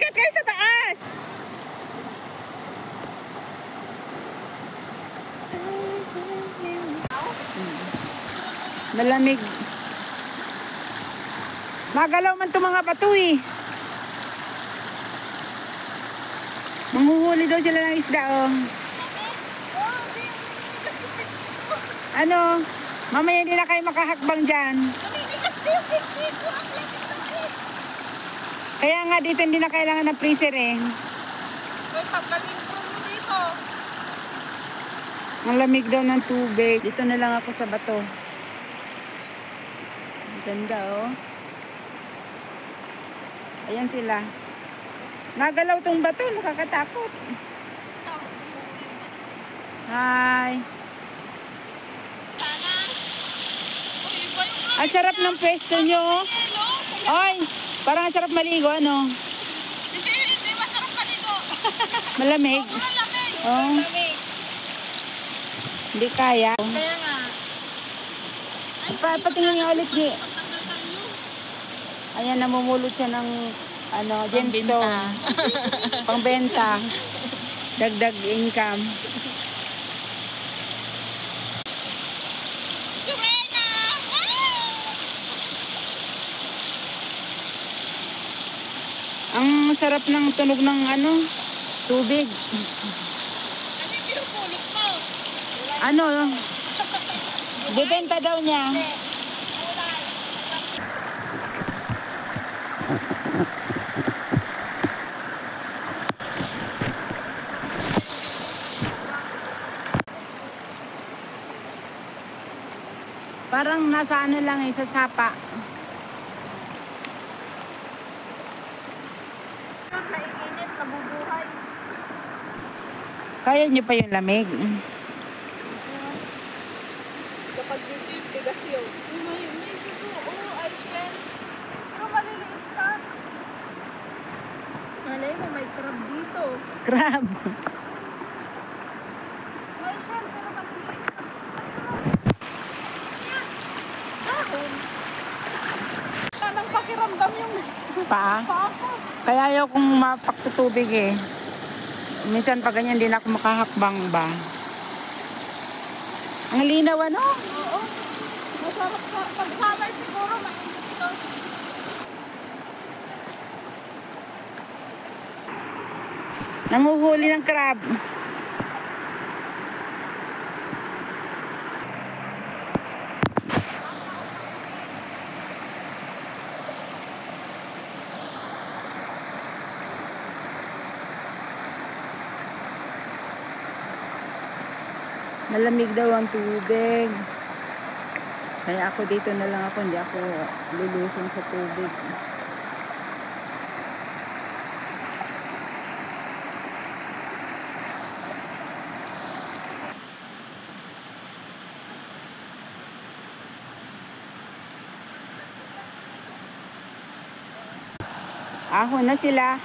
Akyat kayo sa taas. Malamig. Magalaw man itong mga bato eh. Manghuhuli daw sila ng isda oh. Ano? Mamaya hindi na kayo makahakbang dyan. Kaya nga dito hindi na kailangan ng freezer eh. Ang lamig daw ng tubig. Dito na lang ako sa bato. Ang ganda oh. Ayan sila. Nagalaw tong bato, nakakatakot. Hi. Ang sarap ng pwesto nyo. Ay, parang ang sarap maligo, ano? Hindi masarap maligo. Malamig. Sobrang lamig. Oh. Hindi kaya. Kaya nga. Patingin nga ulit, Gi. Ayan, namumulot siya ng ano, gemstone. Pangbenta. Dagdag income. Surena! Ang sarap ng tunog ng ano, tubig. Ano yung pinupulot mo? Ano? Bibenta daw niya. Parang nasa ano lang eh, sa sapa. Naiinit, nabubuhay. Kaya niyo pa yung lamig. Kapag dito yung bigas yun. May suso. Oo, ice cream. Pero maliliit ka. Malay mo, may crab dito. Crab. May shell, pero maliliit. Dahon. Wala nang pakiramdam yung Pa? papa. Kaya ayaw kong mapak sa tubig eh. Minsan pag ganyan din ako makahakbang ba. Ang linaw ano? Oo. Masarap sa pag-summer siguro mainit ito. Nanguhuli ng crab. Malamig daw ang tubig. Kaya ako dito na lang ako, hindi ako lulusong sa tubig. Ahon na sila.